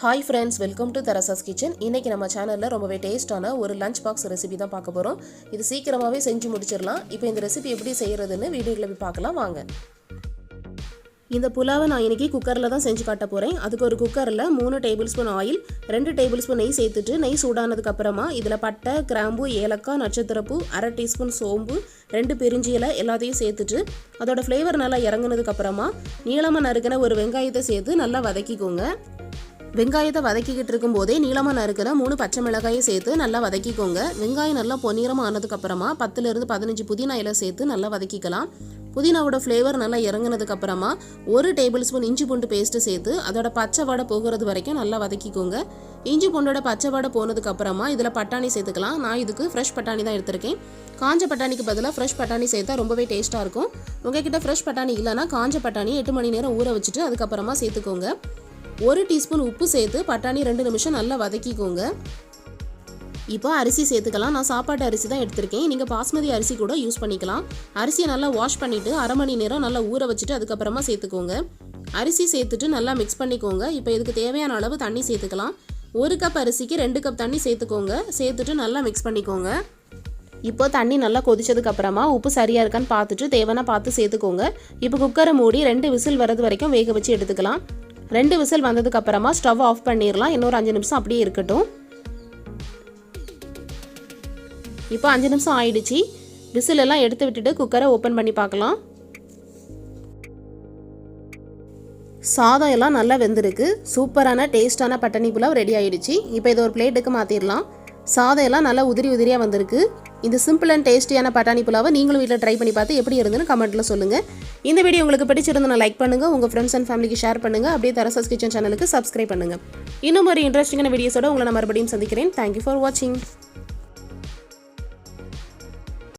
Hi friends, welcome to Therasas kitchen. இன்னைக்கு நம்ம சேனல்ல ரொம்பவே டேஸ்டான ஒரு லஞ்ச் பாக்ஸ் ரெசிபி தான் பார்க்க போறோம். இது சீக்கிரமாவே செஞ்சு முடிச்சிரலாம். இப்போ இந்த ரெசிபி எப்படி செய்யறதுன்னு வீடியோல போய் பார்க்கலாம் வாங்க. இந்த புலாவை நான் இன்னைக்கு குக்கர்ல தான் செஞ்சு காட்ட போறேன். அதுக்கு ஒரு குக்கர்ல 3 டேபிள்ஸ்பூன் ஆயில், 2 டேபிள்ஸ்பூன் நெய் சேர்த்துட்டு நெய் சூடானதுக்கு அப்புறமா இதுல பட்டை, கிராம்பு, ஏலக்காய், நட்சத்திரப்பூ, 1/2 டீஸ்பூன் சோம்பு, 2 பிரிஞ்சி இலை எல்லாத்தையும் சேர்த்துட்டு அதோட ஃப்ளேவர் நல்லா இறங்குனதுக்கு அப்புறமா நீளமா நறுக்கின ஒரு வெங்காயத்தை சேர்த்து நல்லா வதக்கிக்கோங்க. வெங்காயத்தை வதக்கிக்கிட்டு இருக்கும்போதே நீளமாக நறுக்கிற 3 பச்சை மிளகாயை சேர்த்து நல்லா வதக்கிக்கோங்க. வெங்காயம் நல்லா பொன்னிறமாக ஆனதுக்கப்புறமா 10 to 15 புதினா இலை சேர்த்து நல்லா வதக்கிக்கலாம். புதினாவோட ஃப்ளேவர் நல்லா இறங்குனதுக்கப்புறமா 1 டேபிள்ஸ்பூன் இஞ்சி பூண்டு பேஸ்ட்டு சேர்த்து அதோட பச்சை வாடை போகிறது வரைக்கும் நல்லா வதக்கிக்கோங்க. இஞ்சி பூண்டோட பச்சை வாடை போனதுக்கப்புறமா இதில் பட்டாணி சேர்த்துக்கலாம். நான் இதுக்கு ஃப்ரெஷ் பட்டாணி தான் எடுத்திருக்கேன். காஞ்ச பட்டாணிக்கு பதிலாக ஃப்ரெஷ் பட்டாணி சேர்த்தா ரொம்பவே டேஸ்ட்டாக இருக்கும். உங்ககிட்ட ஃப்ரெஷ் பட்டாணி இல்லைனா காஞ்ச பட்டாணி 8 மணி நேரம் ஊற வச்சுட்டு அதுக்கப்புறமா சேர்த்துக்கோங்க. 1 டீஸ்பூன் உப்பு சேர்த்து பட்டாணி 2 நிமிஷம் நல்லா வதக்கிக்கோங்க. இப்போ அரிசி சேர்த்துக்கலாம். நான் சாப்பாட்டு அரிசி தான் எடுத்திருக்கேன். நீங்கள் பாஸ்மதி அரிசி கூட யூஸ் பண்ணிக்கலாம். அரிசியை நல்லா வாஷ் பண்ணிவிட்டு 1/2 மணி நேரம் நல்லா ஊற வச்சுட்டு அதுக்கப்புறமா சேர்த்துக்கோங்க. அரிசி சேர்த்துட்டு நல்லா மிக்ஸ் பண்ணிக்கோங்க. இப்போ இதுக்கு தேவையான அளவு தண்ணி சேர்த்துக்கலாம். 1 கப் அரிசிக்கு 2 கப் தண்ணி சேர்த்துக்கோங்க. சேர்த்துட்டு நல்லா மிக்ஸ் பண்ணிக்கோங்க. இப்போ தண்ணி நல்லா கொதிச்சதுக்கப்புறமா உப்பு சரியாக இருக்கான்னு பார்த்துட்டு தேவைன்னா பார்த்து சேர்த்துக்கோங்க. இப்போ குக்கரை மூடி 2 விசில் வரது வரைக்கும் வேக வச்சு எடுத்துக்கலாம். 2 விசில் வந்ததுக்கு அப்புறமா ஸ்டவ் ஆஃப் பண்ணிடலாம். இன்னொரு 5 நிமிஷம் அப்படியே இருக்கட்டும். இப்போ 5 நிமிஷம் ஆயிடுச்சு. விசில் எல்லாம் எடுத்து விட்டுட்டு குக்கரை ஓப்பன் பண்ணி பார்க்கலாம். சாதம் எல்லாம் நல்லா வெந்திருக்கு. சூப்பரான டேஸ்டான பட்டாணி புலாவ் ரெடி ஆயிடுச்சு. இப்போ இதை ஒரு பிளேட்டுக்கு மாற்றிடலாம். சாதம் எல்லாம் நல்லா உதிரி உதிரியாக வந்திருக்கு. இந்த சிம்பிள் அண்ட் டேஸ்டியான பட்டாணி புலாவை நீங்களும் வீட்டில் ட்ரை பண்ணி பார்த்து எப்படி இருந்துன்னு கமெண்ட்டில் சொல்லுங்கள். இந்த வீடியோ உங்களுக்கு பிடிச்சிருந்தா லைக் பண்ணுங்கள், உங்கள் ஃப்ரெண்ட்ஸ் அண்ட் ஃபேமிலிக்கு ஷேர் பண்ணுங்கள். அப்படியே தெரசாஸ் கிச்சன் சேனலுக்கு சப்ஸ்கிரைப் பண்ணுங்கள். இன்னும் ஒரு இன்ட்ரெஸ்டிங்கான வீடியோஸோட உங்களை நான் மறுபடியும் சந்திக்கிறேன். தேங்க்யூ ஃபார் வாட்சிங்.